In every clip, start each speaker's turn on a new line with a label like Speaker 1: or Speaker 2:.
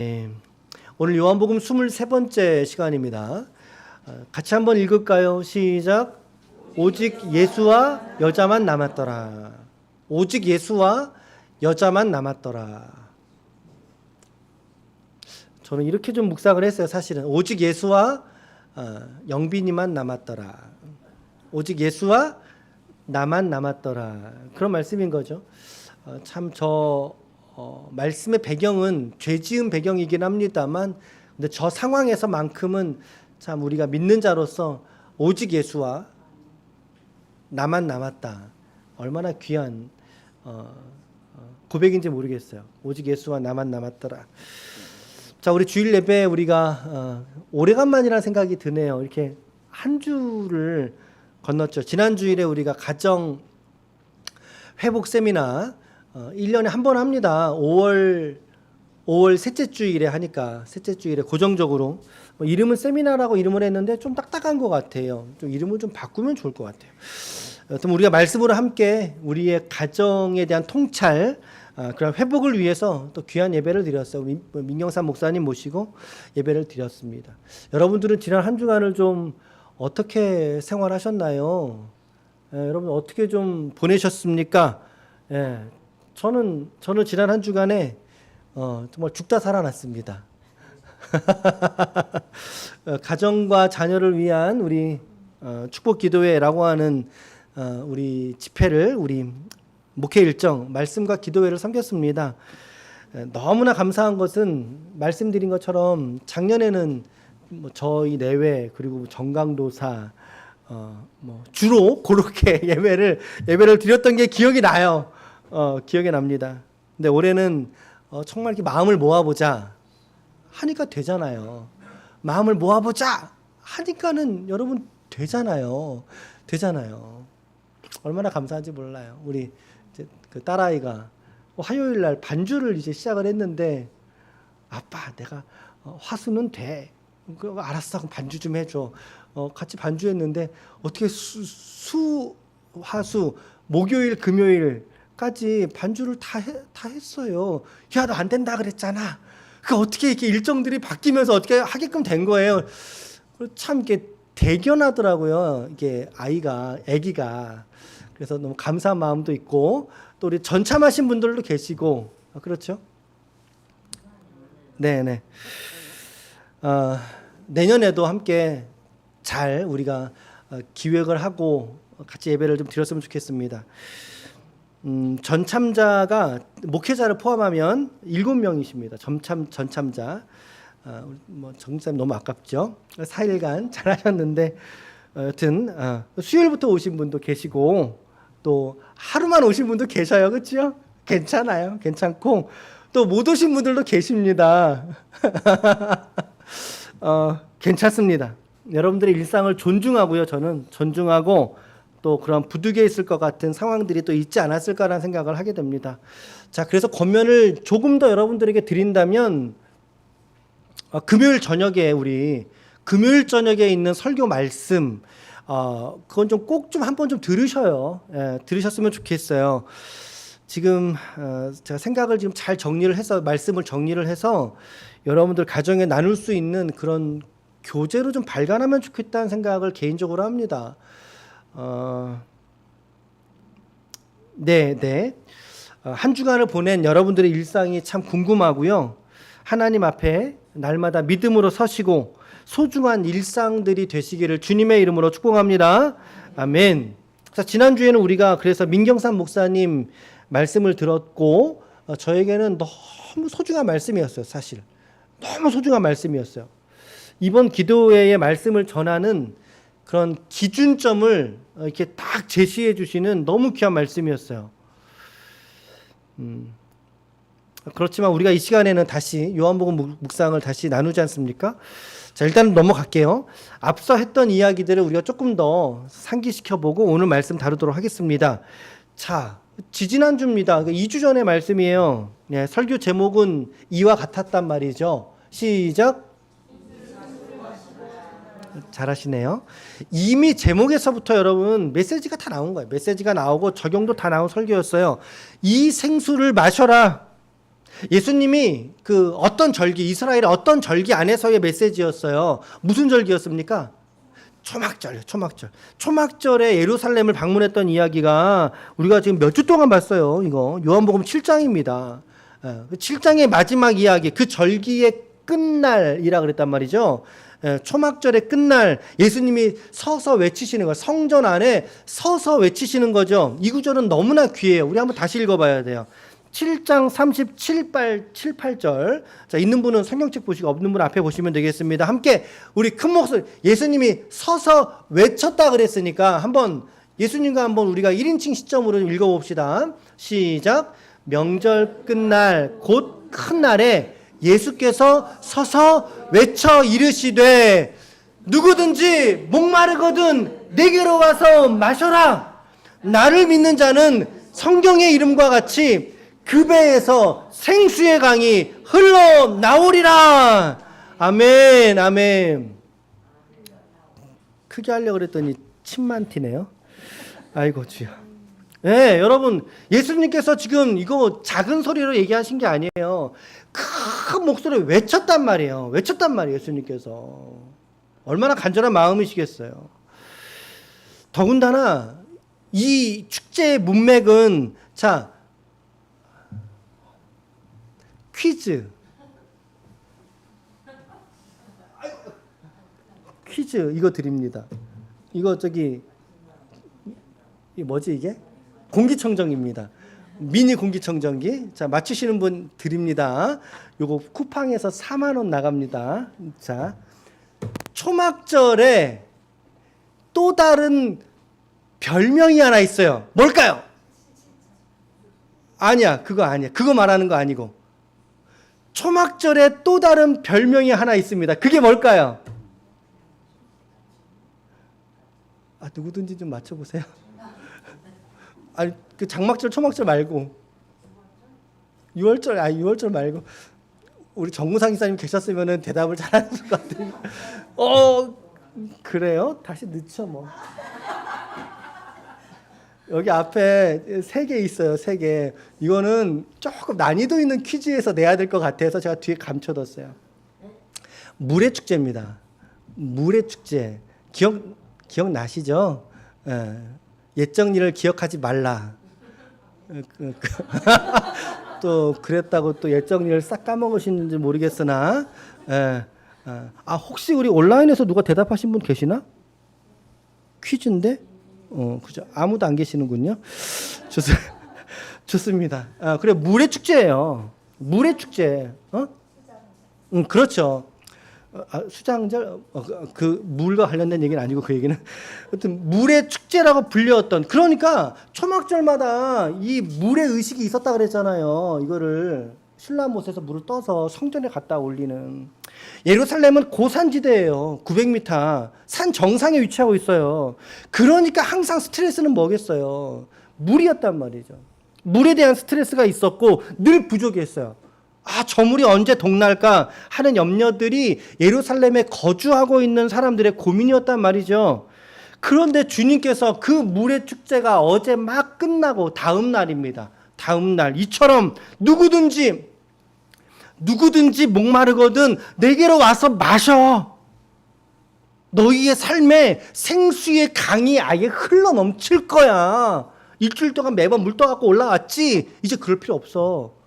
Speaker 1: 네, 오늘 요한복음 23번째 시간입니다. 같이 한번 읽을까요? 시작. 오직 예수와 여자만 남았더라. 오직 예수와 여자만 남았더라. 저는 이렇게 좀 묵상을 했어요. 사실은 오직 예수와 영빈이만 남았더라. 오직 예수와 나만 남았더라. 그런 말씀인 거죠. 말씀의 배경은 죄 지은 배경이긴 합니다만, 근데 저 상황에서만큼은 참 우리가 믿는 자로서 오직 예수와 나만 남았다. 얼마나 귀한 고백인지 모르겠어요. 오직 예수와 나만 남았더라. 자, 우리 주일 예배 우리가 오래간만이라는 생각이 드네요. 이렇게 한 주를 건넜죠. 지난 주일에 우리가 가정 회복 세미나 1년에 한 번 합니다. 5월 셋째 주일에 하니까 셋째 주일에 고정적으로 이름은 세미나라고 이름을 했는데 좀 딱딱한 것 같아요. 좀 이름을 좀 바꾸면 좋을 것 같아요. 여튼 우리가 말씀으로 함께 우리의 가정에 대한 통찰, 그런 회복을 위해서 또 귀한 예배를 드렸어요. 민경삼 목사님 모시고 예배를 드렸습니다. 여러분들은 지난 한 주간을 좀 어떻게 생활하셨나요? 여러분 어떻게 좀 보내셨습니까? 저는 지난 한 주간에 정말 죽다 살아났습니다. 가정과 자녀를 위한 우리 축복 기도회라고 하는 우리 집회를, 우리 목회 일정, 말씀과 기도회를 섬겼습니다. 너무나 감사한 것은 말씀드린 것처럼 작년에는 저희 내외 그리고 정강도사 주로 그렇게 예배를 드렸던 게 기억이 나요. 기억이 납니다. 근데 올해는 정말 이렇게 마음을 모아보자 하니까 되잖아요. 마음을 모아보자 하니까는 여러분 되잖아요. 얼마나 감사한지 몰라요. 우리 이제 그 딸아이가 화요일 날 반주를 이제 시작을 했는데, 아빠 내가 화수는 돼. 알았어. 그럼 반주 좀 해줘. 같이 반주했는데 어떻게 화수 목요일 금요일까지 반주를 다 했어요. 야, 너 안 된다 그랬잖아. 그 어떻게 이렇게 일정들이 바뀌면서 어떻게 하게끔 된 거예요. 참 이렇게 대견하더라고요. 이게 아기가. 그래서 너무 감사한 마음도 있고, 또 우리 전참하신 분들도 계시고, 그렇죠? 네네. 내년에도 함께 잘 우리가 기획을 하고 같이 예배를 좀 드렸으면 좋겠습니다. 전참자가 목회자를 포함하면 7명이십니다. 전참자. 정사님 너무 아깝죠? 4일간 잘하셨는데, 여튼 수요일부터 오신 분도 계시고 또 하루만 오신 분도 계셔요. 그렇죠? 괜찮아요. 괜찮고 또 못 오신 분들도 계십니다. 괜찮습니다. 여러분들의 일상을 존중하고요. 저는 존중하고 또 그런 부득이해 있을 것 같은 상황들이 또 있지 않았을까라는 생각을 하게 됩니다. 자, 그래서 권면을 조금 더 여러분들에게 드린다면, 금요일 저녁에 있는 설교 말씀, 그건 좀 꼭 좀 한번 좀 들으셔요. 들으셨으면 좋겠어요. 지금 제가 생각을 지금 잘 말씀을 정리를 해서 여러분들 가정에 나눌 수 있는 그런 교재로 좀 발간하면 좋겠다는 생각을 개인적으로 합니다. 한 주간을 보낸 여러분들의 일상이 참 궁금하고요. 하나님 앞에 날마다 믿음으로 서시고 소중한 일상들이 되시기를 주님의 이름으로 축복합니다. 아멘. 지난주에는 우리가 그래서 민경삼 목사님 말씀을 들었고, 저에게는 너무 소중한 말씀이었어요. 사실 너무 소중한 말씀이었어요. 이번 기도회의 말씀을 전하는 그런 기준점을 이렇게 딱 제시해 주시는 너무 귀한 말씀이었어요. 그렇지만 우리가 이 시간에는 다시 요한복음 묵상을 다시 나누지 않습니까? 자, 일단 넘어갈게요. 앞서 했던 이야기들을 우리가 조금 더 상기시켜보고 오늘 말씀 다루도록 하겠습니다. 자, 지지난주입니다. 2주 전의 말씀이에요. 네, 설교 제목은 이와 같았단 말이죠. 시작. 잘하시네요. 이미 제목에서부터 여러분 메시지가 다 나온 거예요. 메시지가 나오고 적용도 다 나온 설교였어요. 이 생수를 마셔라. 예수님이 그 어떤 절기, 이스라엘의 어떤 절기 안에서의 메시지였어요. 무슨 절기였습니까? 초막절이요, 초막절. 초막절에 예루살렘을 방문했던 이야기가 우리가 지금 몇 주 동안 봤어요. 이거 요한복음 7장입니다. 7장의 마지막 이야기, 그 절기의 끝날이라 그랬단 말이죠. 초막절의 끝날 예수님이 서서 외치시는 거, 성전 안에 서서 외치시는 거죠. 이 구절은 너무나 귀해요. 우리 한번 다시 읽어봐야 돼요. 7장 37, 8절. 자, 있는 분은 성경책 보시고 없는 분 앞에 보시면 되겠습니다. 함께 우리 큰 목소리, 예수님이 서서 외쳤다 그랬으니까 한번 예수님과 한번 우리가 1인칭 시점으로 읽어봅시다. 시작. 명절 끝날 곧 큰 날에 예수께서 서서 외쳐 이르시되 누구든지 목마르거든 내게로 와서 마셔라. 나를 믿는 자는 성경의 이름과 같이 그 배에서 생수의 강이 흘러나오리라. 아멘, 아멘. 크게 하려고 그랬더니 침만 튀네요. 아이고 주여. 네, 여러분, 예수님께서 지금 이거 작은 소리로 얘기하신 게 아니에요. 큰 목소리로 외쳤단 말이에요. 외쳤단 말이에요, 예수님께서. 얼마나 간절한 마음이시겠어요. 더군다나 이 축제의 문맥은, 자, 퀴즈 이거 드립니다. 이거 저기 이 뭐지 이게? 공기청정기입니다. 미니 공기청정기. 자, 맞추시는 분 드립니다. 요거 쿠팡에서 4만 원 나갑니다. 자, 초막절에 또 다른 별명이 하나 있어요. 뭘까요? 아니야, 그거 아니야. 그거 말하는 거 아니고. 초막절에 또 다른 별명이 하나 있습니다. 그게 뭘까요? 아, 누구든지 좀 맞춰보세요. 아니, 그 장막절, 초막절 말고 6월절 말고 우리 정무상 이사님 계셨으면 대답을 잘하실 것 같아요. 그래요? 다시 늦죠 뭐. 여기 앞에 3개 있어요. 3개. 이거는 조금 난이도 있는 퀴즈에서 내야 될 것 같아서 제가 뒤에 감춰뒀어요. 물의 축제입니다. 물의 축제. 기억나시죠? 옛적 일을 기억하지 말라. 또 그랬다고 또 옛적 일을 싹 까먹으시는지 모르겠으나, 혹시 우리 온라인에서 누가 대답하신 분 계시나? 퀴즈인데? 그죠. 아무도 안 계시는군요. 좋습니다. 그래, 물의 축제예요. 물의 축제. 그렇죠. 수장절, 그 물과 관련된 얘기는 아니고 그 얘기는. 하여튼, 물의 축제라고 불렸던, 그러니까 초막절마다 이 물의 의식이 있었다 그랬잖아요. 이거를 신라못에서 물을 떠서 성전에 갖다 올리는. 예루살렘은 고산지대예요. 900m. 산 정상에 위치하고 있어요. 그러니까 항상 스트레스는 뭐겠어요? 물이었단 말이죠. 물에 대한 스트레스가 있었고 늘 부족했어요. 저 물이 언제 동날까 하는 염려들이 예루살렘에 거주하고 있는 사람들의 고민이었단 말이죠. 그런데 주님께서 그 물의 축제가 어제 막 끝나고 다음 날입니다. 다음 날 이처럼 누구든지 목마르거든 내게로 와서 마셔. 너희의 삶에 생수의 강이 아예 흘러 넘칠 거야. 일주일 동안 매번 물 떠갖고 올라왔지. 이제 그럴 필요 없어.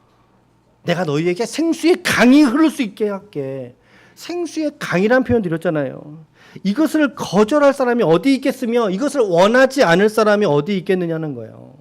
Speaker 1: 내가 너희에게 생수의 강이 흐를 수 있게 할게. 생수의 강이라는 표현 드렸잖아요. 이것을 거절할 사람이 어디 있겠으며 이것을 원하지 않을 사람이 어디 있겠느냐는 거예요.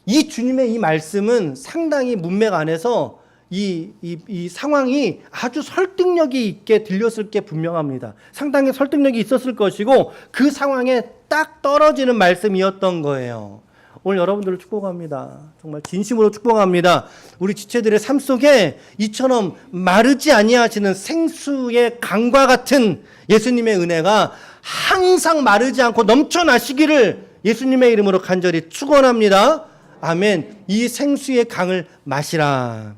Speaker 1: 이 주님의 이 말씀은 상당히 문맥 안에서 이 상황이 아주 설득력이 있게 들렸을 게 분명합니다. 상당히 설득력이 있었을 것이고 그 상황에 딱 떨어지는 말씀이었던 거예요. 오늘 여러분들을 축복합니다. 정말 진심으로 축복합니다. 우리 지체들의 삶 속에 이처럼 마르지 아니하시는 생수의 강과 같은 예수님의 은혜가 항상 마르지 않고 넘쳐나시기를 예수님의 이름으로 간절히 축원합니다. 아멘. 이 생수의 강을 마시라.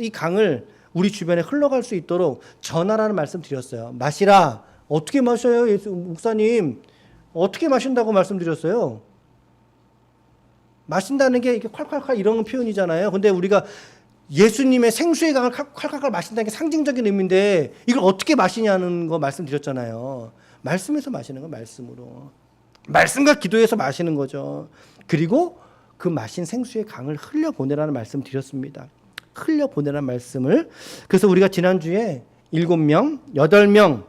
Speaker 1: 이 강을 우리 주변에 흘러갈 수 있도록 전하라는 말씀 드렸어요. 마시라. 어떻게 마셔요? 목사님 어떻게 마신다고 말씀드렸어요? 마신다는 게 이게 콸콸콸 이런 표현이잖아요. 근데 우리가 예수님의 생수의 강을 콸콸콸 마신다는 게 상징적인 의미인데 이걸 어떻게 마시냐는 거 말씀드렸잖아요. 말씀에서 마시는 거, 말씀으로. 말씀과 기도해서 마시는 거죠. 그리고 그 마신 생수의 강을 흘려보내라는 말씀 드렸습니다. 흘려보내라는 말씀을. 그래서 우리가 지난주에 7명, 8명,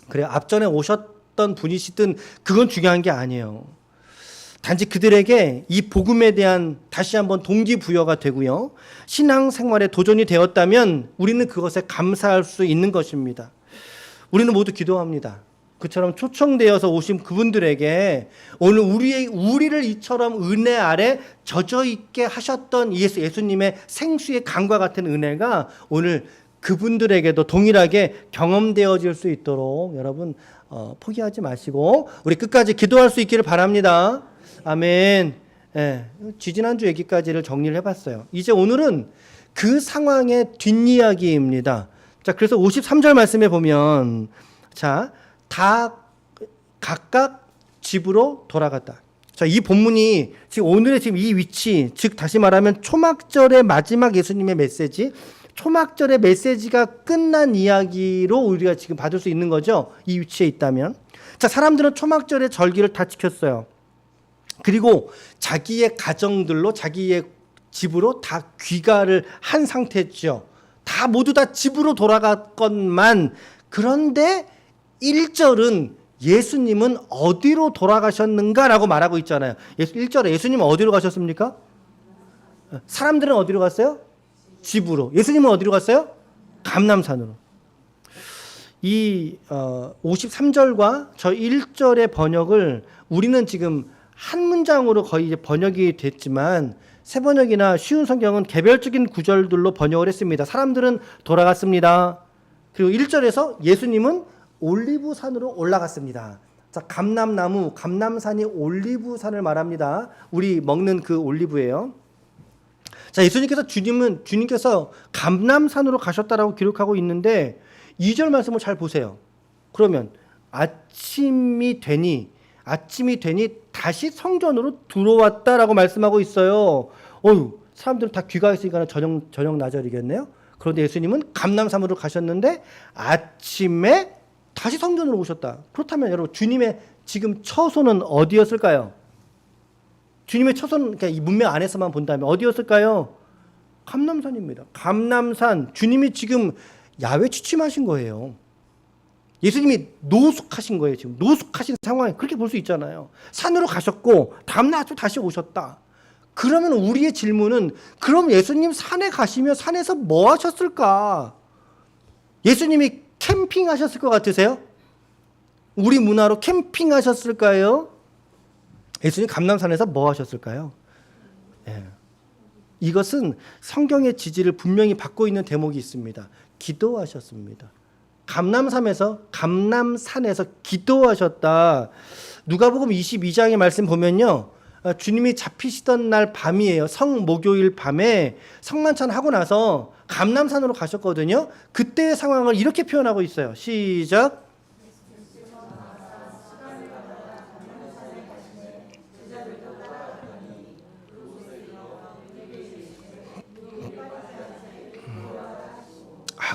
Speaker 1: 그래 앞전에 오셨던 분이시든 그건 중요한 게 아니에요. 단지 그들에게 이 복음에 대한 다시 한번 동기부여가 되고요. 신앙생활에 도전이 되었다면 우리는 그것에 감사할 수 있는 것입니다. 우리는 모두 기도합니다. 그처럼 초청되어서 오신 그분들에게 오늘 우리를 이처럼 은혜 아래 젖어 있게 하셨던 예수님의 생수의 강과 같은 은혜가 오늘 그분들에게도 동일하게 경험되어질 수 있도록 여러분 포기하지 마시고 우리 끝까지 기도할 수 있기를 바랍니다. 아멘. 예, 지지난주 얘기까지를 정리를 해봤어요. 이제 오늘은 그 상황의 뒷이야기입니다. 자, 그래서 53절 말씀에 보면 자, 다 각각 집으로 돌아갔다. 자, 이 본문이 지금 오늘의 지금 이 위치, 즉 다시 말하면 초막절의 마지막 예수님의 메시지, 초막절의 메시지가 끝난 이야기로 우리가 지금 받을 수 있는 거죠. 이 위치에 있다면. 자, 사람들은 초막절의 절기를 다 지켰어요. 그리고 자기의 가정들로 자기의 집으로 다 귀가를 한 상태죠. 다 모두 다 집으로 돌아갔건만 그런데 1절은 예수님은 어디로 돌아가셨는가라고 말하고 있잖아요. 1절에 예수님은 어디로 가셨습니까? 사람들은 어디로 갔어요? 집으로. 예수님은 어디로 갔어요? 감람산으로. 이 53절과 저 1절의 번역을 우리는 지금 한 문장으로 거의 이제 번역이 됐지만 새 번역이나 쉬운 성경은 개별적인 구절들로 번역을 했습니다. 사람들은 돌아갔습니다. 그리고 1절에서 예수님은 올리브산으로 올라갔습니다. 자, 감람나무, 감람산이 올리브산을 말합니다. 우리 먹는 그 올리브예요. 자, 주님께서 감람산으로 가셨다라고 기록하고 있는데 2절 말씀을 잘 보세요. 그러면 아침이 되니 다시 성전으로 들어왔다라고 말씀하고 있어요. 사람들은 다 귀가했으니까 저녁 나절이겠네요. 그런데 예수님은 감람산으로 가셨는데 아침에 다시 성전으로 오셨다. 그렇다면 여러분 주님의 지금 처소는 어디였을까요? 주님의 처소는 그러니까 이 문명 안에서만 본다면 어디였을까요? 감람산입니다. 감람산. 주님이 지금 야외 취침하신 거예요. 예수님이 노숙하신 거예요. 지금 노숙하신 상황에 그렇게 볼 수 있잖아요. 산으로 가셨고 다음날 아침 다시 오셨다. 그러면 우리의 질문은 그럼 예수님 산에 가시며 산에서 뭐 하셨을까? 예수님이 캠핑하셨을 것 같으세요? 우리 문화로 캠핑하셨을까요? 예수님 감람산에서 뭐 하셨을까요? 예. 이것은 성경의 지지를 분명히 받고 있는 대목이 있습니다. 기도하셨습니다. 감람산에서 기도하셨다. 누가복음 22장의 말씀 보면요. 주님이 잡히시던 날 밤이에요. 성목요일 밤에 성만찬 하고 나서 감람산으로 가셨거든요. 그때의 상황을 이렇게 표현하고 있어요. 시작.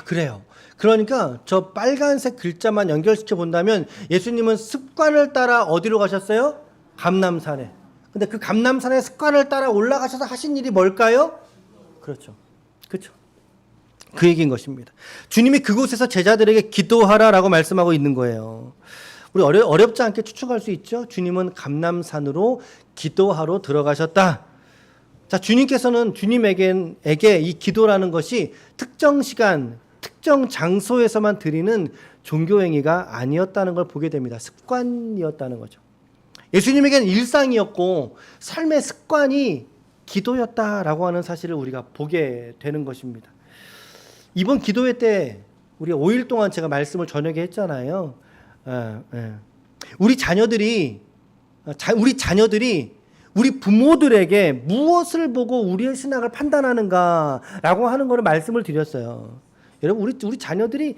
Speaker 1: 그래요. 그러니까 저 빨간색 글자만 연결시켜 본다면 예수님은 습관을 따라 어디로 가셨어요? 감람산에. 근데 그 감람산의 습관을 따라 올라가셔서 하신 일이 뭘까요? 그렇죠. 그렇죠. 그 얘기인 것입니다. 주님이 그곳에서 제자들에게 기도하라라고 말씀하고 있는 거예요. 우리 어렵지 않게 추측할 수 있죠. 주님은 감람산으로 기도하러 들어가셨다. 자, 주님에게 이 기도라는 것이 특정 시간, 특정 장소에서만 드리는 종교행위가 아니었다는 걸 보게 됩니다. 습관이었다는 거죠. 예수님에게는 일상이었고 삶의 습관이 기도였다라고 하는 사실을 우리가 보게 되는 것입니다. 이번 기도회 때 우리가 5일 동안 제가 말씀을 저녁에 했잖아요. 우리 자녀들이 우리 부모들에게 무엇을 보고 우리의 신앙을 판단하는가라고 하는 것을 말씀을 드렸어요. 여러분 우리 자녀들이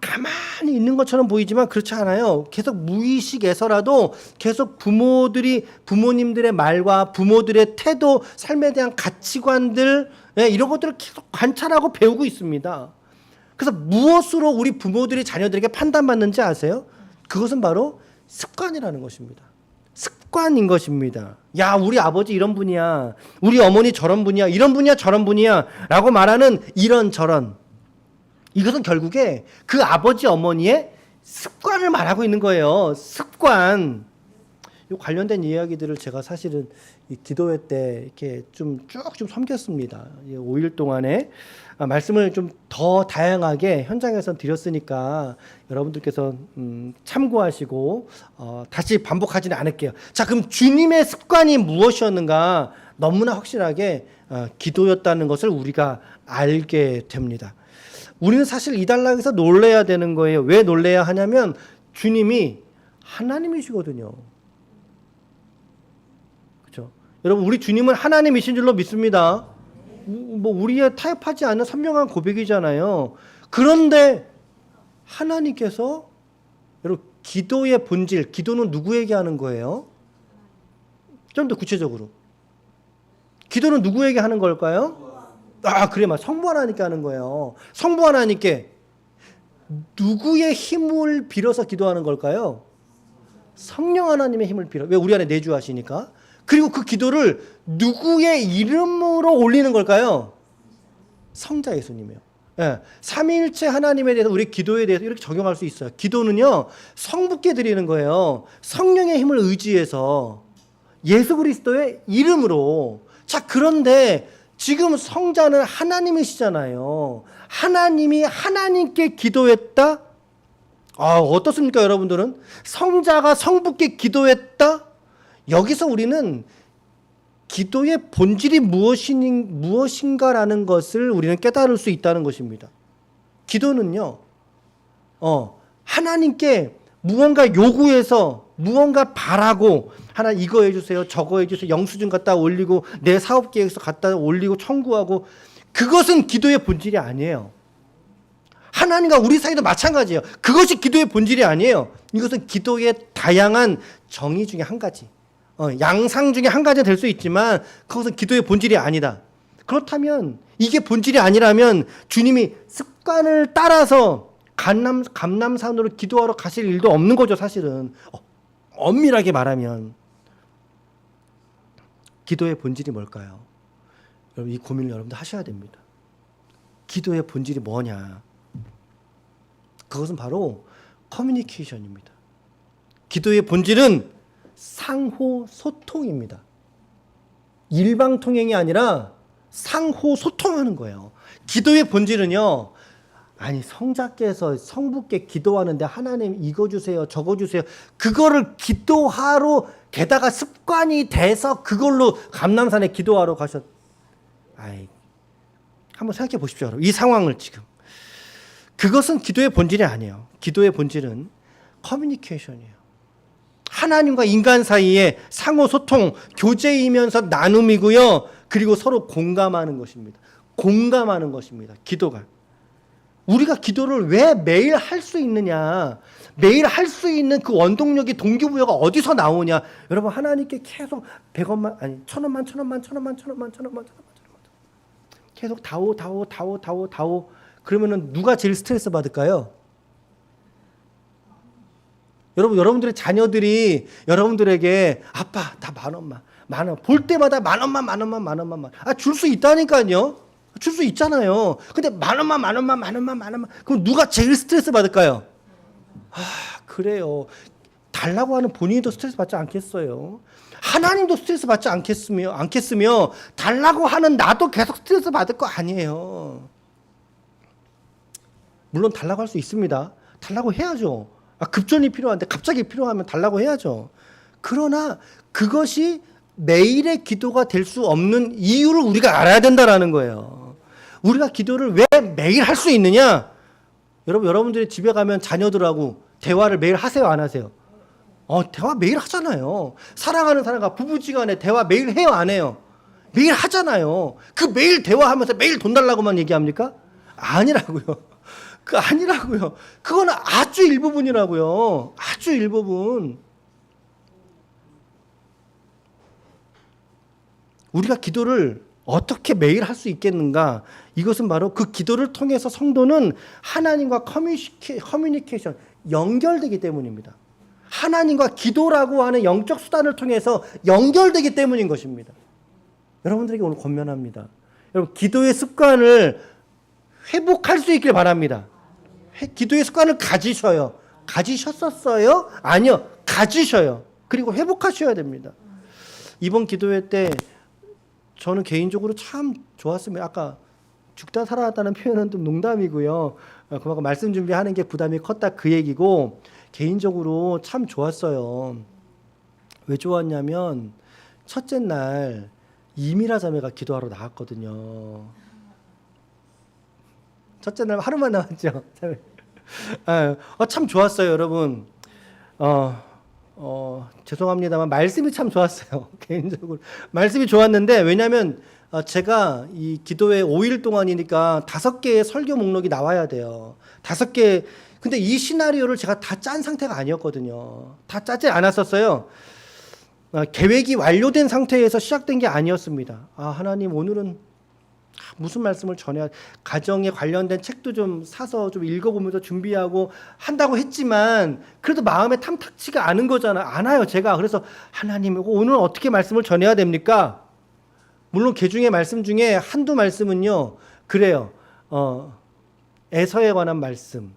Speaker 1: 가만히 있는 것처럼 보이지만 그렇지 않아요. 계속 무의식에서라도 계속 부모님들의 말과 부모들의 태도, 삶에 대한 가치관들, 이런 것들을 계속 관찰하고 배우고 있습니다. 그래서 무엇으로 우리 부모들이 자녀들에게 판단받는지 아세요? 그것은 바로 습관이라는 것입니다. 습관인 것입니다. 야, 우리 아버지 이런 분이야. 우리 어머니 저런 분이야. 이런 분이야, 저런 분이야. 라고 말하는 이런 저런. 이것은 결국에 그 아버지 어머니의 습관을 말하고 있는 거예요. 습관. 이 관련된 이야기들을 제가 사실은 이 기도회 때 이렇게 좀 섬겼습니다. 5일 동안에 말씀을 좀 더 다양하게 현장에서 드렸으니까 여러분들께서 참고하시고 다시 반복하지는 않을게요. 자, 그럼 주님의 습관이 무엇이었는가? 너무나 확실하게 기도였다는 것을 우리가 알게 됩니다. 우리는 사실 이 단락에서 놀라야 되는 거예요. 왜 놀라야 하냐면 주님이 하나님이시거든요. 그렇죠? 여러분, 우리 주님은 하나님이신 줄로 믿습니다. 뭐 우리의 타협하지 않는 선명한 고백이잖아요. 그런데 하나님께서 여러분 기도의 본질, 기도는 누구에게 하는 거예요? 좀 더 구체적으로. 기도는 누구에게 하는 걸까요? 그래, 성부 하나님께 하는 거예요. 성부 하나님께 누구의 힘을 빌어서 기도하는 걸까요? 성령 하나님의 힘을 빌어. 왜? 우리 안에 내주하시니까. 그리고 그 기도를 누구의 이름으로 올리는 걸까요? 성자 예수님이요. 예, 삼위일체 하나님에 대해서 우리 기도에 대해서 이렇게 적용할 수 있어요. 기도는요, 성부께 드리는 거예요. 성령의 힘을 의지해서 예수 그리스도의 이름으로. 자, 그런데 지금 성자는 하나님이시잖아요. 하나님이 하나님께 기도했다? 어떻습니까, 여러분들은? 성자가 성부께 기도했다? 여기서 우리는 기도의 본질이 무엇인가라는 것을 우리는 깨달을 수 있다는 것입니다. 기도는요, 하나님께 무언가 요구해서 무언가 바라고, 하나님 이거 해주세요, 저거 해주세요, 영수증 갖다 올리고, 내 사업계획서 갖다 올리고 청구하고, 그것은 기도의 본질이 아니에요. 하나님과 우리 사이도 마찬가지예요. 그것이 기도의 본질이 아니에요. 이것은 기도의 다양한 정의 중에 한 가지. 양상 중에 한 가지가 될 수 있지만 그것은 기도의 본질이 아니다. 그렇다면 이게 본질이 아니라면 주님이 습관을 따라서 감람산으로 기도하러 가실 일도 없는 거죠, 사실은. 엄밀하게 말하면. 기도의 본질이 뭘까요? 여러분, 이 고민을 여러분들 하셔야 됩니다. 기도의 본질이 뭐냐? 그것은 바로 커뮤니케이션입니다. 기도의 본질은 상호 소통입니다. 일방 통행이 아니라 상호 소통하는 거예요. 기도의 본질은요, 성자께서 성부께 기도하는데 하나님 이거 주세요, 저거 주세요. 그거를 기도하러, 게다가 습관이 돼서 그걸로 감람산에 기도하러 한번 생각해 보십시오, 여러분. 이 상황을 지금. 그것은 기도의 본질이 아니에요. 기도의 본질은 커뮤니케이션이에요. 하나님과 인간 사이에 상호 소통, 교제이면서 나눔이고요. 그리고 서로 공감하는 것입니다. 공감하는 것입니다. 기도가. 우리가 기도를 왜 매일 할 수 있느냐? 매일 할 수 있는 그 원동력이, 동기부여가 어디서 나오냐? 여러분, 하나님께 계속 100원만, 1000원만 계속 다오. 그러면은 누가 제일 스트레스 받을까요? 여러분들의 자녀들이 여러분들에게 아빠, 다 10,000원만. 볼 때마다 10,000원만. 줄 수 있다니까요. 줄 수 있잖아요. 근데 10,000원만. 그럼 누가 제일 스트레스 받을까요? 그래요. 달라고 하는 본인도 스트레스 받지 않겠어요? 하나님도 스트레스 받지 않겠으며 달라고 하는 나도 계속 스트레스 받을 거 아니에요. 물론 달라고 할 수 있습니다. 달라고 해야죠. 급전이 필요한데 갑자기 필요하면 달라고 해야죠. 그러나 그것이 매일의 기도가 될 수 없는 이유를 우리가 알아야 된다는 거예요. 우리가 기도를 왜 매일 할 수 있느냐? 여러분들이 집에 가면 자녀들하고 대화를 매일 하세요, 안 하세요? 대화 매일 하잖아요. 사랑하는 사람과 부부지간에 대화 매일 해요, 안 해요? 매일 하잖아요. 그 매일 대화하면서 매일 돈 달라고만 얘기합니까? 아니라고요. 그 아니라고요. 그건 아주 일부분이라고요. 아주 일부분. 우리가 기도를 어떻게 매일 할 수 있겠는가? 이것은 바로 그 기도를 통해서 성도는 하나님과 커뮤니케이션, 연결되기 때문입니다. 하나님과 기도라고 하는 영적 수단을 통해서 연결되기 때문인 것입니다. 여러분들에게 오늘 권면합니다. 여러분, 기도의 습관을 회복할 수 있길 바랍니다. 기도의 습관을 가지셔요. 가지셨었어요? 아니요. 가지셔요. 그리고 회복하셔야 됩니다. 이번 기도회 때 저는 개인적으로 참 좋았습니다. 아까 죽다 살아났다는 표현은 좀 농담이고요. 그만큼 말씀 준비하는 게 부담이 컸다 그 얘기고, 개인적으로 참 좋았어요. 왜 좋았냐면 첫째 날 이미라 자매가 기도하러 나왔거든요. 첫째 날 하루만 나왔죠. 참 좋았어요, 여러분. 죄송합니다만 말씀이 참 좋았어요. 개인적으로 말씀이 좋았는데, 왜냐하면 제가 이 기도회 5일 동안이니까 5개의 설교 목록이 나와야 돼요. 5개. 근데 이 시나리오를 제가 다 짠 상태가 아니었거든요. 다 짜지 않았었어요. 계획이 완료된 상태에서 시작된 게 아니었습니다. 하나님, 오늘은 무슨 말씀을 전해야, 가정에 관련된 책도 좀 사서 좀 읽어보면서 준비하고 한다고 했지만 그래도 마음에 탐탁치가 않아요 제가. 그래서 하나님, 오늘 어떻게 말씀을 전해야 됩니까? 물론 개 중에 말씀 중에 한두 말씀은요 그래요. 에서에 관한 말씀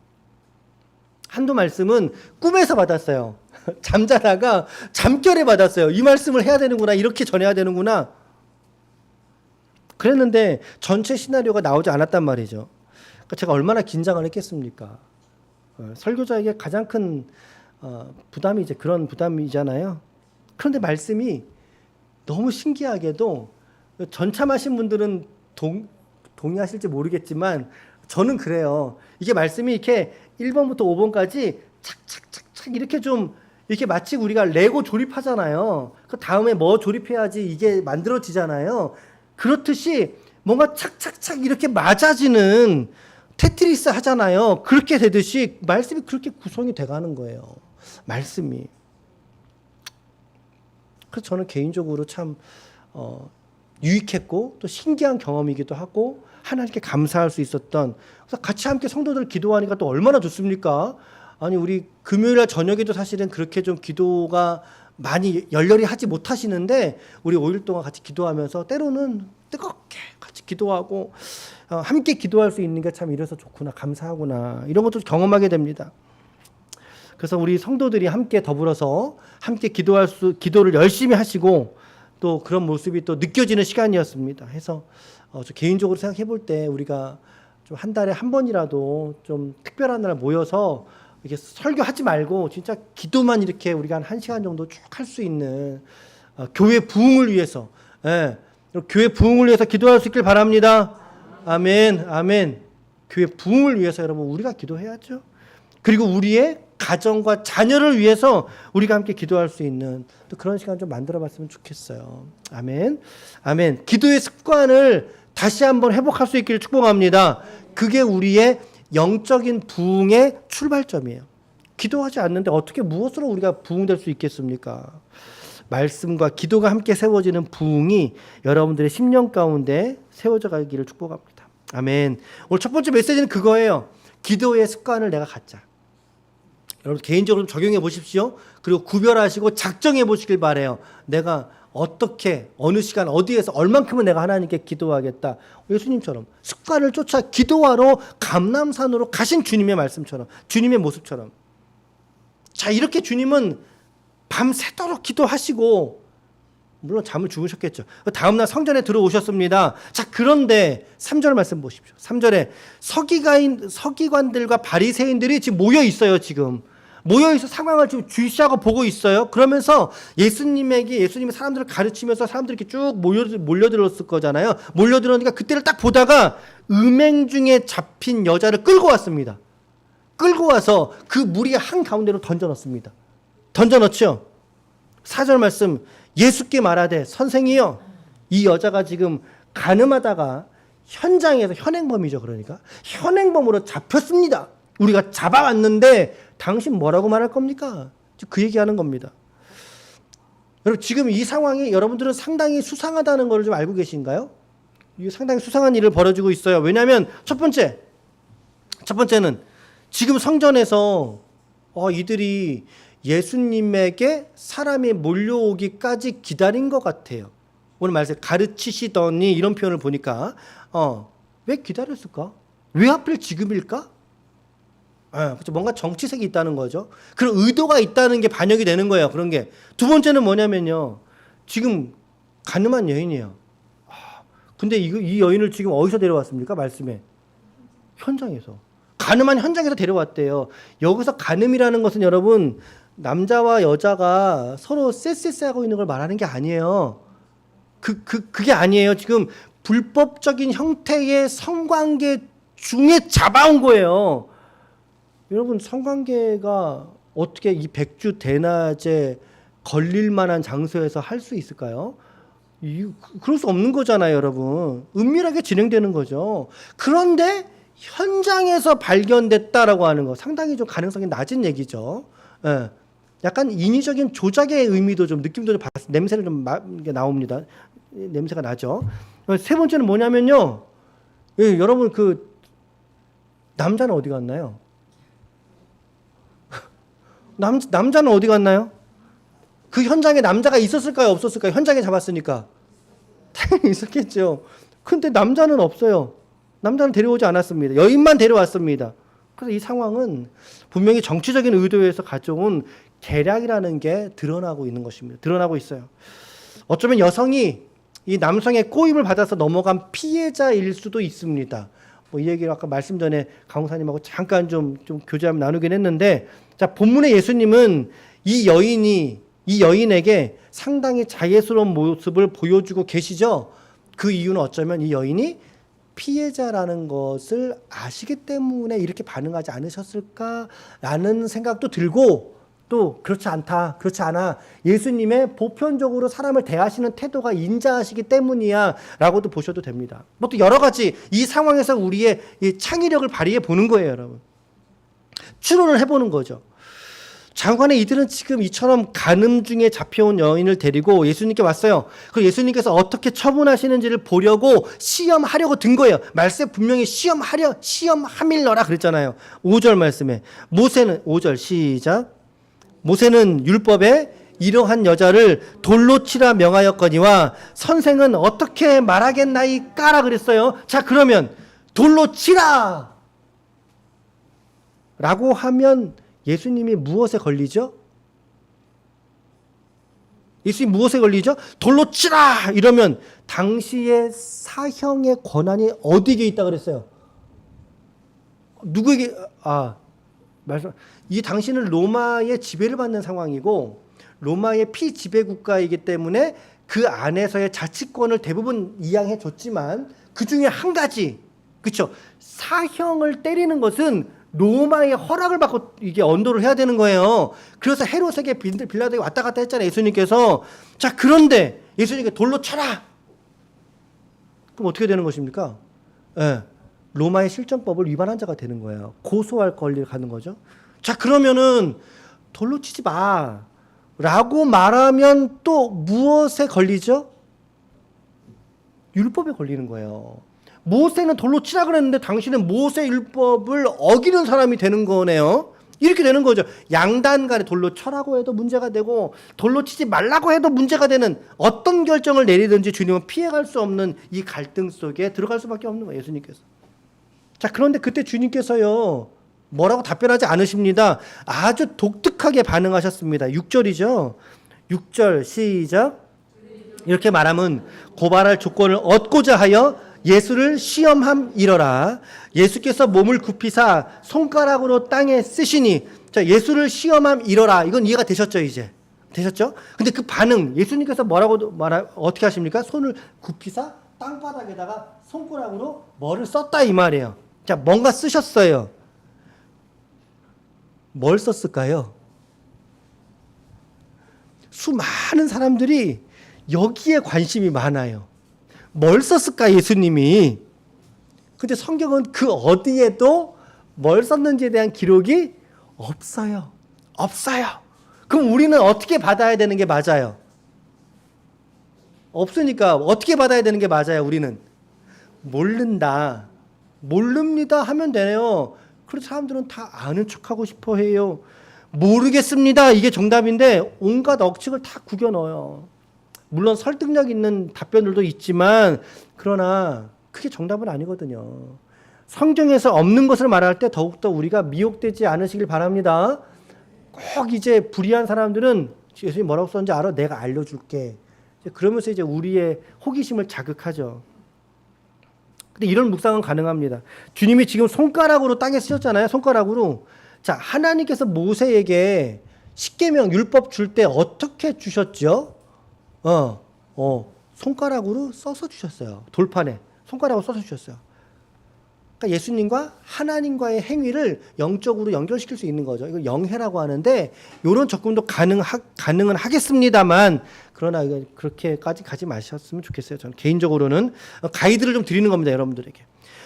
Speaker 1: 한두 말씀은 꿈에서 받았어요. 잠자다가 잠결에 받았어요. 이 말씀을 해야 되는구나, 이렇게 전해야 되는구나. 그랬는데 전체 시나리오가 나오지 않았단 말이죠. 그러니까 제가 얼마나 긴장을 했겠습니까? 설교자에게 가장 큰 부담이 이제 그런 부담이잖아요. 그런데 말씀이 너무 신기하게도, 전참하신 분들은 동의하실지 모르겠지만 저는 그래요. 이게 말씀이 이렇게 1번부터 5번까지 착착착착 이렇게 좀, 이렇게 마치 우리가 레고 조립하잖아요. 그 다음에 뭐 조립해야지 이게 만들어지잖아요. 그렇듯이 뭔가 착착착 이렇게 맞아지는, 테트리스 하잖아요. 그렇게 되듯이 말씀이 그렇게 구성이 돼가는 거예요. 말씀이. 그래서 저는 개인적으로 참 유익했고 또 신기한 경험이기도 하고 하나님께 감사할 수 있었던, 그래서 같이 함께 성도들 기도하니까 또 얼마나 좋습니까? 아니, 우리 금요일날 저녁에도 사실은 그렇게 좀 기도가 많이 열렬히 하지 못하시는데 우리 5일 동안 같이 기도하면서 때로는 뜨겁게 같이 기도하고 함께 기도할 수 있는 게 참 이래서 좋구나, 감사하구나, 이런 것도 경험하게 됩니다. 그래서 우리 성도들이 함께 더불어서 함께 기도를 열심히 하시고 또 그런 모습이 또 느껴지는 시간이었습니다. 해서 저 개인적으로 생각해 볼 때 우리가 좀 한 달에 한 번이라도 좀 특별한 날 모여서 이렇게 설교하지 말고 진짜 기도만 이렇게 우리가 한 1시간 정도 쭉 할 수 있는, 교회 부흥을 위해서, 교회 부흥을 위해서 기도할 수 있길 바랍니다. 아멘, 아멘. 교회 부흥을 위해서 여러분 우리가 기도해야죠. 그리고 우리의 가정과 자녀를 위해서 우리가 함께 기도할 수 있는 또 그런 시간 좀 만들어봤으면 좋겠어요. 아멘, 아멘. 기도의 습관을 다시 한번 회복할 수 있기를 축복합니다. 그게 우리의 영적인 부흥의 출발점이에요. 기도하지 않는데 어떻게 무엇으로 우리가 부흥될 수 있겠습니까? 말씀과 기도가 함께 세워지는 부흥이 여러분들의 심령 가운데 세워져 가기를 축복합니다. 아멘. 오늘 첫 번째 메시지는 그거예요. 기도의 습관을 내가 갖자. 여러분 개인적으로 적용해 보십시오. 그리고 구별하시고 작정해 보시길 바래요. 내가 어떻게, 어느 시간, 어디에서 얼만큼은 내가 하나님께 기도하겠다. 예수님처럼 습관을 쫓아 기도하러 감람산으로 가신 주님의 말씀처럼, 주님의 모습처럼. 자, 이렇게 주님은 밤새도록 기도하시고 물론 잠을 주무셨겠죠. 다음날 성전에 들어오셨습니다. 자, 그런데 3절 말씀 보십시오. 3절에 서기관들과 바리새인들이 지금 모여 있어요. 지금 모여있어 상황을 지금 주시하고 보고 있어요. 그러면서 예수님이 사람들을 가르치면서 사람들이 이렇게 쭉 몰려들었을 거잖아요. 몰려들었으니까 그때를 딱 보다가 음행 중에 잡힌 여자를 끌고 왔습니다. 끌고 와서 그 무리 한가운데로 던져넣습니다. 던져넣죠. 4절 말씀, 예수께 말하되 선생이여, 이 여자가 지금 가늠하다가 현장에서 현행범이죠. 그러니까 현행범으로 잡혔습니다. 우리가 잡아왔는데 당신 뭐라고 말할 겁니까? 그 얘기하는 겁니다. 여러분 지금 이 상황이 여러분들은 상당히 수상하다는 걸 좀 알고 계신가요? 이게 상당히 수상한 일을 벌어지고 있어요. 왜냐하면 첫 번째는 지금 성전에서 이들이 예수님에게 사람이 몰려오기까지 기다린 것 같아요. 오늘 말씀 가르치시더니 이런 표현을 보니까 왜 기다렸을까? 왜 하필 지금일까? 그렇죠. 뭔가 정치색이 있다는 거죠. 그런 의도가 있다는 게 반영이 되는 거예요. 그런 게. 두 번째는 뭐냐면요. 지금 가늠한 여인이에요. 근데 이 여인을 지금 어디서 데려왔습니까? 말씀에. 현장에서. 가늠한 현장에서 데려왔대요. 여기서 가늠이라는 것은 여러분 남자와 여자가 서로 쎄쎄쎄하고 있는 걸 말하는 게 아니에요. 그게 아니에요. 지금 불법적인 형태의 성관계 중에 잡아온 거예요. 여러분 성관계가 어떻게 이 백주 대낮에 걸릴 만한 장소에서 할 수 있을까요? 그럴 수 없는 거잖아요, 여러분. 은밀하게 진행되는 거죠. 그런데 현장에서 발견됐다라고 하는 거 상당히 좀 가능성이 낮은 얘기죠. 예. 약간 인위적인 조작의 의미도 좀 느낌도 좀 냄새를 좀 나옵니다. 냄새가 나죠. 세 번째는 뭐냐면요. 여러분 그 남자는 어디 갔나요? 남자는 어디 갔나요? 그 현장에 남자가 있었을까요? 없었을까요? 현장에 잡았으니까. 당연히 있었겠죠. 근데 남자는 없어요. 남자는 데려오지 않았습니다. 여인만 데려왔습니다. 그래서 이 상황은 분명히 정치적인 의도에서 가져온 계략이라는 게 드러나고 있는 것입니다. 드러나고 있어요. 어쩌면 여성이 이 남성의 꼬임을 받아서 넘어간 피해자일 수도 있습니다. 이 얘기를 아까 말씀 전에 강사님하고 잠깐 좀 교제하면 나누긴 했는데, 자, 본문의 예수님은 이 여인에게 상당히 자애스러운 모습을 보여주고 계시죠. 그 이유는 어쩌면 이 여인이 피해자라는 것을 아시기 때문에 이렇게 반응하지 않으셨을까라는 생각도 들고, 또 그렇지 않아 예수님의 보편적으로 사람을 대하시는 태도가 인자하시기 때문이야 라고도 보셔도 됩니다. 뭐 또 여러 가지 이 상황에서 우리의 이 창의력을 발휘해 보는 거예요, 여러분. 추론을 해보는 거죠. 장관에 이들은 지금 이처럼 간음 중에 잡혀온 여인을 데리고 예수님께 왔어요. 그 예수님께서 어떻게 처분하시는지를 보려고 시험하려고 든 거예요. 말씀에 분명히 시험하밀러라 그랬잖아요. 5절 말씀에 모세는 5절 시작. 모세는 율법에 이러한 여자를 돌로 치라 명하였거니와 선생은 어떻게 말하겠나이까라 그랬어요. 자, 그러면 돌로 치라 라고 하면 예수님이 무엇에 걸리죠? 예수님이 무엇에 걸리죠? 돌로 치라 이러면 당시의 사형의 권한이 어디에 있다 그랬어요? 누구에게? 이 당시는 로마의 지배를 받는 상황이고 로마의 피지배 국가이기 때문에 그 안에서의 자치권을 대부분 이양해 줬지만 그 중에 한 가지, 그렇죠? 사형을 때리는 것은 로마의 허락을 받고 이게 언도를 해야 되는 거예요. 그래서 헤롯에게 빌라도에게 왔다 갔다 했잖아요, 예수님께서. 자, 그런데 예수님께 돌로 쳐라. 그럼 어떻게 되는 것입니까? 로마의 실정법을 위반한 자가 되는 거예요. 고소할 권리를 갖는 거죠. 자, 그러면은 돌로 치지 마 라고 말하면 또 무엇에 걸리죠? 율법에 걸리는 거예요. 모세는 돌로 치라 그랬는데 당신은 모세 율법을 어기는 사람이 되는 거네요. 이렇게 되는 거죠. 양단 간에 돌로 쳐라고 해도 문제가 되고 돌로 치지 말라고 해도 문제가 되는 어떤 결정을 내리든지 주님은 피해갈 수 없는 이 갈등 속에 들어갈 수밖에 없는 거예요, 예수님께서. 자, 그런데 그때 주님께서요 뭐라고 답변하지 않으십니다. 아주 독특하게 반응하셨습니다. 6절이죠. 6절 시작. 이렇게 말하면 고발할 조건을 얻고자 하여 예수를 시험함이러라. 예수께서 몸을 굽히사 손가락으로 땅에 쓰시니, 자, 예수를 시험함이러라. 이건 이해가 되셨죠, 이제? 되셨죠? 근데 그 반응, 예수님께서 어떻게 하십니까? 손을 굽히사 땅바닥에다가 손가락으로 뭐를 썼다 이 말이에요. 자, 뭔가 쓰셨어요. 뭘 썼을까요? 수많은 사람들이 여기에 관심이 많아요. 뭘 썼을까, 예수님이? 근데 성경은 그 어디에도 뭘 썼는지에 대한 기록이 없어요. 없어요. 그럼 우리는 어떻게 받아야 되는 게 맞아요? 없으니까 어떻게 받아야 되는 게 맞아요, 우리는? 모른다. 모릅니다 하면 되네요. 그래서 사람들은 다 아는 척하고 싶어 해요. 모르겠습니다. 이게 정답인데 온갖 억측을 다 구겨 넣어요. 물론 설득력 있는 답변들도 있지만 그러나 그게 정답은 아니거든요. 성경에서 없는 것을 말할 때 더욱더 우리가 미혹되지 않으시길 바랍니다. 꼭 이제 불의한 사람들은 예수님이 뭐라고 썼는지 알아? 내가 알려줄게. 그러면서 이제 우리의 호기심을 자극하죠. 근데 이런 묵상은 가능합니다. 주님이 지금 손가락으로 땅에 쓰셨잖아요. 손가락으로. 자, 하나님께서 모세에게 십계명 율법 줄 때 어떻게 주셨죠? 손가락으로 써서 주셨어요. 돌판에 손가락으로 써서 주셨어요. 그러니까 예수님과 하나님과의 행위를 영적으로 연결시킬 수 있는 거죠. 이걸 영해라고 하는데 이런 접근도 가능은 하겠습니다만 그러나 그렇게까지 가지 마셨으면 좋겠어요. 저는 개인적으로는 가이드를 좀 드리는 겁니다, 여러분들에게.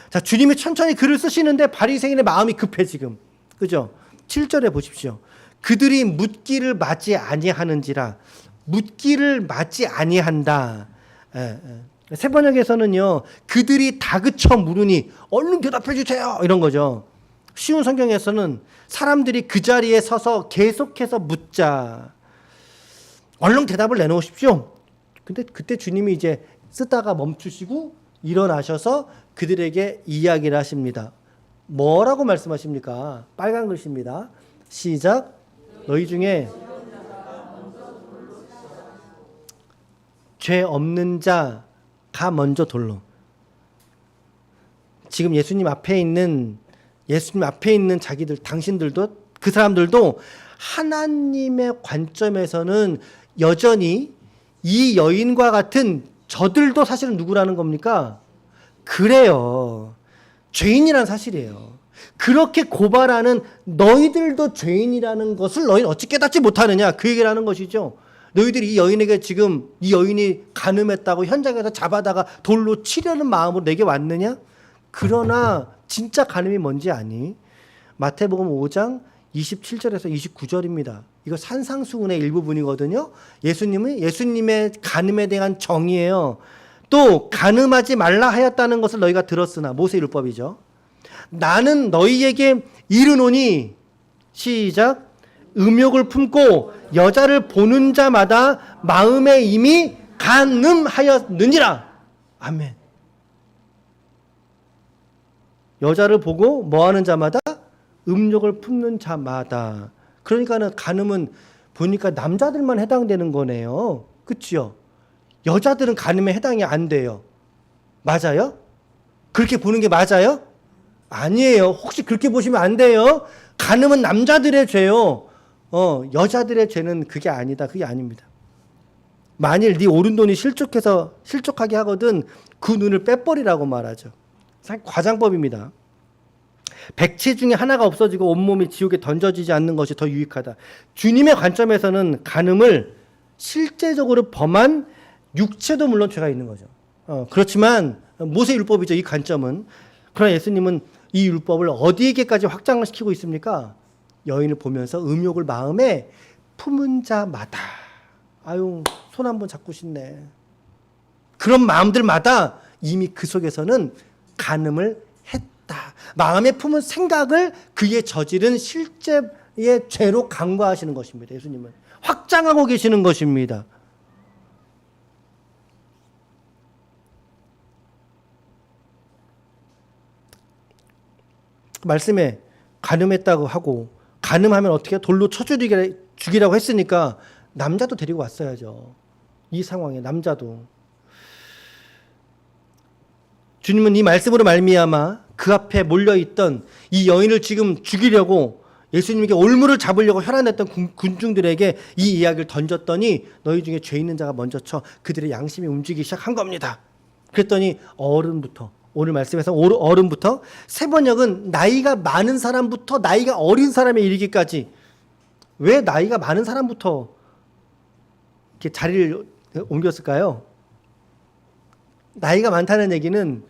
Speaker 1: 자, 주님이 천천히 글을 쓰시는데 바리새인의 마음이 급해 지금. 그죠? 7절에 보십시오. 그들이 묻기를 맞지 아니하는지라. 묻기를 맞지 아니한다. 세 번역에서는요, 그들이 다그쳐 물으니 얼른 대답해 주세요 이런 거죠. 쉬운 성경에서는 사람들이 그 자리에 서서 계속해서 묻자. 얼른 대답을 내놓으십시오. 근데 그때 주님이 이제 쓰다가 멈추시고 일어나셔서 그들에게 이야기를 하십니다. 뭐라고 말씀하십니까? 빨간 글씨입니다. 시작. 너희 중에 죄 없는 자가 먼저 돌로. 지금 예수님 앞에 있는 자기들, 당신들도, 그 사람들도 하나님의 관점에서는 여전히 이 여인과 같은 저들도 사실은 누구라는 겁니까? 그래요. 죄인이라는 사실이에요. 그렇게 고발하는 너희들도 죄인이라는 것을 너희는 어찌 깨닫지 못하느냐, 그 얘기를 하는 것이죠. 너희들이 이 여인에게 지금 이 여인이 간음했다고 현장에서 잡아다가 돌로 치려는 마음으로 내게 왔느냐? 그러나 진짜 간음이 뭔지 아니? 마태복음 5장 27절에서 29절입니다. 이거 산상수훈의 일부분이거든요. 예수님의 간음에 대한 정의예요. 또 간음하지 말라 하였다는 것을 너희가 들었으나, 모세율법이죠. 나는 너희에게 이르노니, 시작, 음욕을 품고 여자를 보는 자마다 마음에 이미 간음하였느니라. 아멘. 여자를 보고 뭐하는 자마다? 음욕을 품는 자마다. 그러니까는 간음은 보니까 남자들만 해당되는 거네요. 그치요? 여자들은 간음에 해당이 안 돼요. 맞아요? 그렇게 보는 게 맞아요? 아니에요. 혹시 그렇게 보시면 안 돼요. 간음은 남자들의 죄요. 여자들의 죄는 그게 아니다. 그게 아닙니다. 만일 네 오른손이 실족하게 하거든 그 눈을 빼버리라고 말하죠. 과장법입니다. 백체 중에 하나가 없어지고 온몸이 지옥에 던져지지 않는 것이 더 유익하다. 주님의 관점에서는 간음을 실제적으로 범한 육체도 물론 죄가 있는 거죠. 그렇지만 모세 율법이죠, 이 관점은. 그러나 예수님은 이 율법을 어디에게까지 확장을 시키고 있습니까? 여인을 보면서 음욕을 마음에 품은 자마다. 아유, 손 한번 잡고 싶네. 그런 마음들마다 이미 그 속에서는 간음을 했다. 마음에 품은 생각을 그의 저지른 실제의 죄로 간과하시는 것입니다. 예수님은 확장하고 계시는 것입니다. 말씀에 간음했다고 하고, 간음하면 어떻게 돌로 쳐 죽이라고 했으니까 남자도 데리고 왔어야죠. 이 상황에 남자도. 주님은 이 말씀으로 말미암아 그 앞에 몰려있던 이 여인을 지금 죽이려고 예수님에게 올무를 잡으려고 혈안했던 군중들에게 이 이야기를 던졌더니 너희 중에 죄 있는 자가 먼저 쳐. 그들의 양심이 움직이기 시작한 겁니다. 그랬더니 어른부터, 오늘 말씀에서 어른부터, 세 번역은 나이가 많은 사람부터 나이가 어린 사람에 이르기까지. 왜 나이가 많은 사람부터 이렇게 자리를 옮겼을까요? 나이가 많다는 얘기는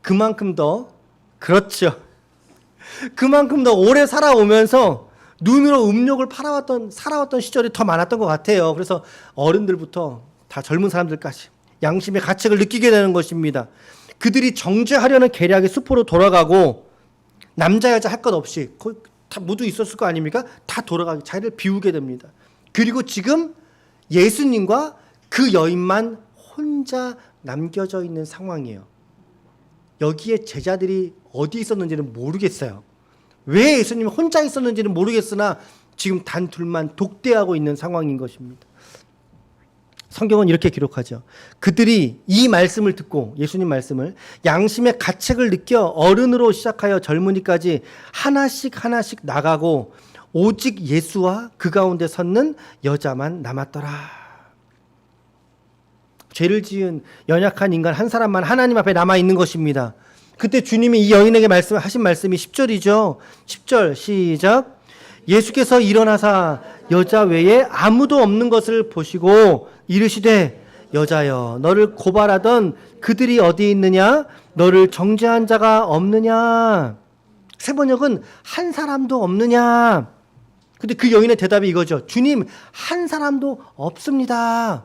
Speaker 1: 그만큼 더, 그렇죠. 그만큼 더 오래 살아오면서 눈으로 음욕을 살아왔던 시절이 더 많았던 것 같아요. 그래서 어른들부터 다 젊은 사람들까지 양심의 가책을 느끼게 되는 것입니다. 그들이 정죄하려는 계략의 수포로 돌아가고 남자 여자 할 것 없이 거의 다 모두 있었을 거 아닙니까? 다 돌아가기 자리를 비우게 됩니다. 그리고 지금 예수님과 그 여인만 혼자 남겨져 있는 상황이에요. 여기에 제자들이 어디 있었는지는 모르겠어요. 왜 예수님이 혼자 있었는지는 모르겠으나 지금 단 둘만 독대하고 있는 상황인 것입니다. 성경은 이렇게 기록하죠. 그들이 이 말씀을 듣고, 예수님 말씀을, 양심의 가책을 느껴 어른으로 시작하여 젊은이까지 하나씩 하나씩 나가고 오직 예수와 그 가운데 섰는 여자만 남았더라. 죄를 지은 연약한 인간 한 사람만 하나님 앞에 남아 있는 것입니다. 그때 주님이 이 여인에게 하신 말씀이 10절이죠. 10절 시작. 예수께서 일어나사 여자 외에 아무도 없는 것을 보시고 이르시되 여자여 너를 고발하던 그들이 어디 있느냐? 너를 정죄한 자가 없느냐? 세 번역은 한 사람도 없느냐? 근데 그 여인의 대답이 이거죠. 주님, 한 사람도 없습니다.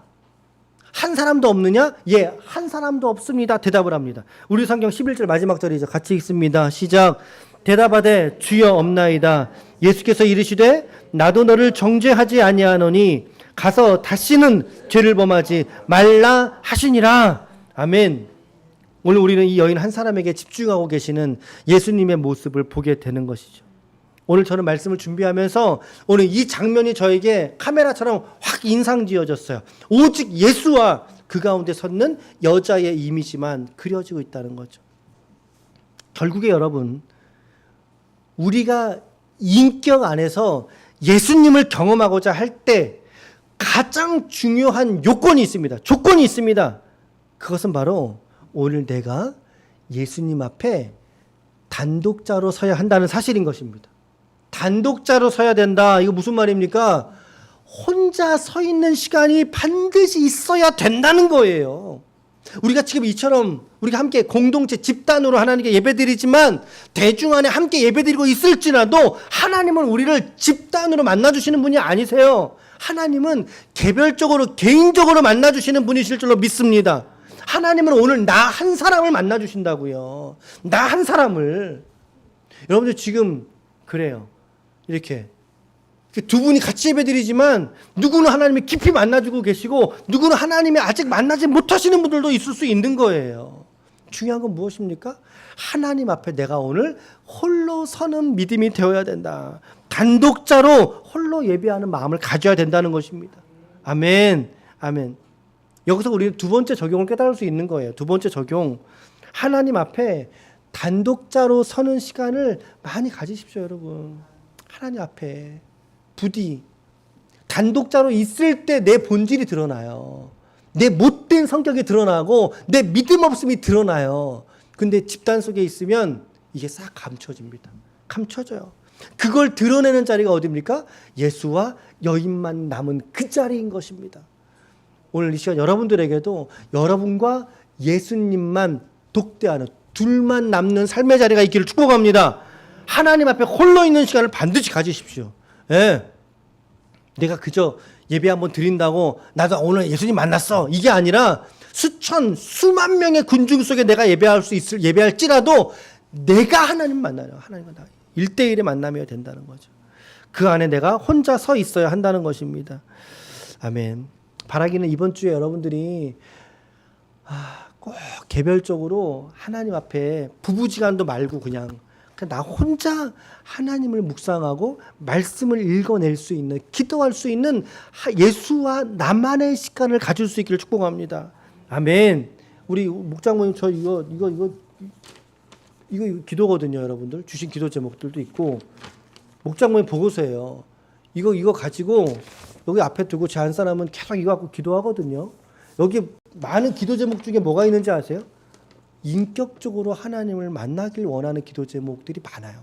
Speaker 1: 한 사람도 없느냐? 예, 한 사람도 없습니다. 대답을 합니다. 우리 성경 11절 마지막 절이죠. 같이 읽습니다. 시작. 대답하되 주여 없나이다. 예수께서 이르시되 나도 너를 정죄하지 아니하노니 가서 다시는 죄를 범하지 말라 하시니라. 아멘. 오늘 우리는 이 여인 한 사람에게 집중하고 계시는 예수님의 모습을 보게 되는 것이죠. 오늘 저는 말씀을 준비하면서 오늘 이 장면이 저에게 카메라처럼 확 인상지어졌어요. 오직 예수와 그 가운데 섰는 여자의 이미지만 그려지고 있다는 거죠. 결국에 여러분, 우리가 인격 안에서 예수님을 경험하고자 할 때 가장 중요한 요건이 있습니다. 조건이 있습니다. 그것은 바로 오늘 내가 예수님 앞에 단독자로 서야 한다는 사실인 것입니다. 단독자로 서야 된다. 이거 무슨 말입니까? 혼자 서 있는 시간이 반드시 있어야 된다는 거예요. 우리가 지금 이처럼 우리가 함께 공동체 집단으로 하나님께 예배드리지만 대중 안에 함께 예배드리고 있을지라도 하나님은 우리를 집단으로 만나주시는 분이 아니세요. 하나님은 개별적으로 개인적으로 만나주시는 분이실 줄로 믿습니다. 하나님은 오늘 나 한 사람을 만나주신다고요. 나 한 사람을. 여러분들 지금 그래요. 이렇게 두 분이 같이 예배드리지만 누구는 하나님이 깊이 만나주고 계시고 누구는 하나님이 아직 만나지 못하시는 분들도 있을 수 있는 거예요. 중요한 건 무엇입니까? 하나님 앞에 내가 오늘 홀로 서는 믿음이 되어야 된다. 단독자로 홀로 예배하는 마음을 가져야 된다는 것입니다. 아멘. 아멘. 여기서 우리는 두 번째 적용을 깨달을 수 있는 거예요. 두 번째 적용. 하나님 앞에 단독자로 서는 시간을 많이 가지십시오, 여러분. 하나님 앞에 부디 단독자로 있을 때 내 본질이 드러나요. 내 못된 성격이 드러나고 내 믿음 없음이 드러나요. 근데 집단 속에 있으면 이게 싹 감춰집니다. 감춰져요. 그걸 드러내는 자리가 어디입니까? 예수와 여인만 남은 그 자리인 것입니다. 오늘 이 시간 여러분들에게도 여러분과 예수님만 독대하는 둘만 남는 삶의 자리가 있기를 축복합니다. 하나님 앞에 홀로 있는 시간을 반드시 가지십시오. 예. 내가 그저 예배 한번 드린다고 나도 오늘 예수님 만났어. 이게 아니라 수만 명의 군중 속에 내가 예배할지라도 내가 하나님 만나요. 하나님과 나 1대1의 만남이어야 된다는 거죠. 그 안에 내가 혼자 서 있어야 한다는 것입니다. 아멘. 바라기는 이번 주에 여러분들이 꼭 개별적으로 하나님 앞에 부부지간도 말고 그냥 나 혼자 하나님을 묵상하고 말씀을 읽어낼 수 있는, 기도할 수 있는 예수와 나만의 시간을 가질 수 있기를 축복합니다. 아멘. 우리 목장모님 저 이거 기도거든요, 여러분들. 주신 기도 제목들도 있고 목장모님 보고서예요. 이거 가지고 여기 앞에 두고 제 한 사람은 계속 이거 갖고 기도하거든요. 여기 많은 기도 제목 중에 뭐가 있는지 아세요? 인격적으로 하나님을 만나길 원하는 기도 제목들이 많아요.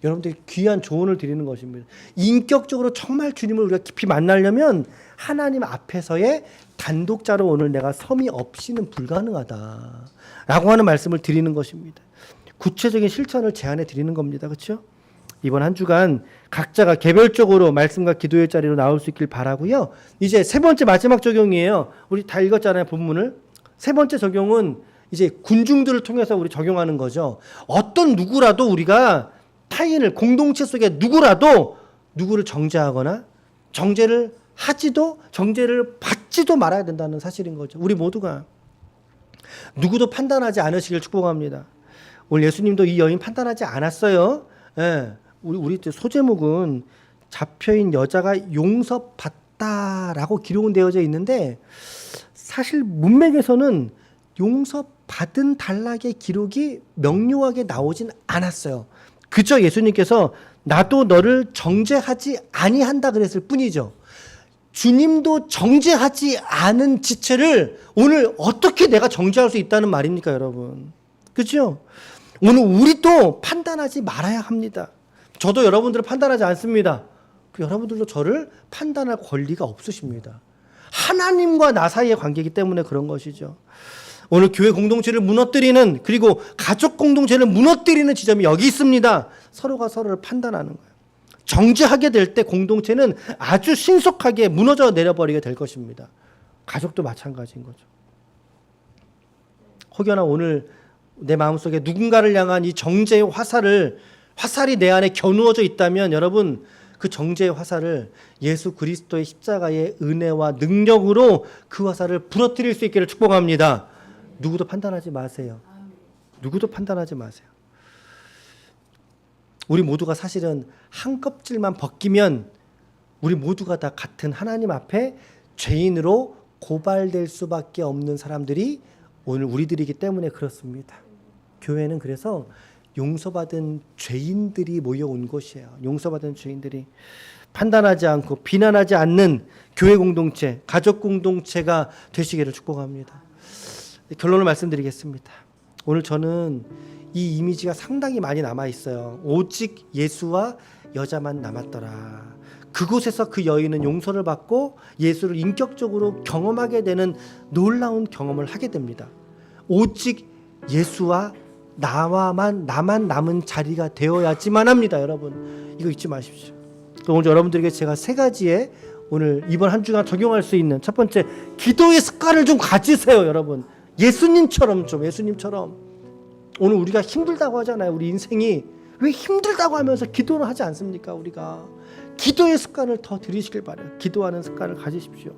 Speaker 1: 여러분들이 귀한 조언을 드리는 것입니다. 인격적으로 정말 주님을 우리가 깊이 만나려면 하나님 앞에서의 단독자로 오늘 내가 섬이 없이는 불가능하다 라고 하는 말씀을 드리는 것입니다. 구체적인 실천을 제안해 드리는 겁니다. 그렇죠? 이번 한 주간 각자가 개별적으로 말씀과 기도의 자리로 나올 수 있길 바라고요. 이제 세 번째 마지막 적용이에요. 우리 다 읽었잖아요, 본문을. 세 번째 적용은 이제 군중들을 통해서 우리 적용하는 거죠. 어떤 누구라도 우리가 타인을 공동체 속에 누구를 정죄하거나 정죄를 하지도 정죄를 받지도 말아야 된다는 사실인 거죠. 우리 모두가 누구도 판단하지 않으시길 축복합니다. 오늘 예수님도 이 여인 판단하지 않았어요. 예. 우리 소제목은 잡혀인 여자가 용서받다라고 기록은 되어져 있는데 사실 문맥에서는 용서받은 단락의 기록이 명료하게 나오진 않았어요. 그저 예수님께서 나도 너를 정죄하지 아니한다 그랬을 뿐이죠. 주님도 정죄하지 않은 지체를 오늘 어떻게 내가 정죄할 수 있다는 말입니까, 여러분? 그렇죠? 오늘 우리도 판단하지 말아야 합니다. 저도 여러분들을 판단하지 않습니다. 여러분들도 저를 판단할 권리가 없으십니다. 하나님과 나 사이의 관계이기 때문에 그런 것이죠. 오늘 교회 공동체를 무너뜨리는, 그리고 가족 공동체를 무너뜨리는 지점이 여기 있습니다. 서로가 서로를 판단하는 거예요. 정죄하게 될 때 공동체는 아주 신속하게 무너져 내려버리게 될 것입니다. 가족도 마찬가지인 거죠. 혹여나 오늘 내 마음속에 누군가를 향한 이 정죄의 화살이 내 안에 겨누어져 있다면 여러분, 그 정죄의 화살을 예수 그리스도의 십자가의 은혜와 능력으로 그 화살을 부러뜨릴 수 있기를 축복합니다. 누구도 판단하지 마세요. 누구도 판단하지 마세요. 우리 모두가 사실은 한 껍질만 벗기면 우리 모두가 다 같은 하나님 앞에 죄인으로 고발될 수밖에 없는 사람들이 오늘 우리들이기 때문에 그렇습니다. 교회는 그래서 용서받은 죄인들이 모여온 곳이에요. 용서받은 죄인들이 판단하지 않고 비난하지 않는 교회 공동체, 가족 공동체가 되시기를 축복합니다. 결론을 말씀드리겠습니다. 오늘 저는 이 이미지가 상당히 많이 남아있어요. 오직 예수와 여자만 남았더라. 그곳에서 그 여인은 용서를 받고 예수를 인격적으로 경험하게 되는 놀라운 경험을 하게 됩니다. 오직 예수와 나만 남은 자리가 되어야지만 합니다. 여러분, 이거 잊지 마십시오. 오늘 여러분들에게 제가 세 가지의 오늘 이번 한 주간 적용할 수 있는 첫 번째, 기도의 습관을 좀 가지세요. 여러분, 예수님처럼 오늘 우리가 힘들다고 하잖아요. 우리 인생이 왜 힘들다고 하면서 기도를 하지 않습니까? 우리가 기도의 습관을 더 들이시길 바라요. 기도하는 습관을 가지십시오.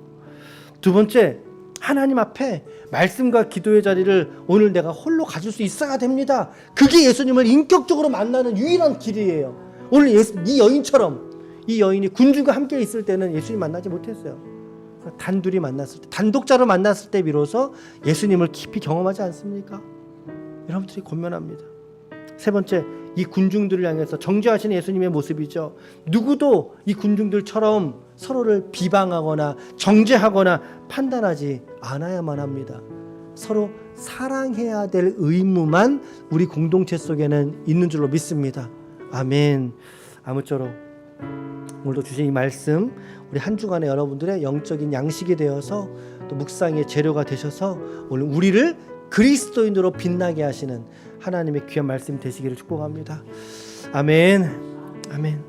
Speaker 1: 두 번째, 하나님 앞에 말씀과 기도의 자리를 오늘 내가 홀로 가질 수 있어야 됩니다. 그게 예수님을 인격적으로 만나는 유일한 길이에요. 오늘 이 여인처럼, 이 여인이 군중과 함께 있을 때는 예수님 만나지 못했어요. 단둘이 만났을 때, 단독자로 만났을 때 비로소 예수님을 깊이 경험하지 않습니까? 여러분들이 권면합니다. 세 번째, 이 군중들을 향해서 정죄하시는 예수님의 모습이죠. 누구도 이 군중들처럼 서로를 비방하거나 정죄하거나 판단하지 않아야만 합니다. 서로 사랑해야 될 의무만 우리 공동체 속에는 있는 줄로 믿습니다. 아멘. 아무쪼록 오늘도 주신 이 말씀 우리 한 주간에 여러분들의 영적인 양식이 되어서 또 묵상의 재료가 되셔서 오늘 우리를 그리스도인으로 빛나게 하시는 하나님의 귀한 말씀 되시기를 축복합니다. 아멘. 아멘.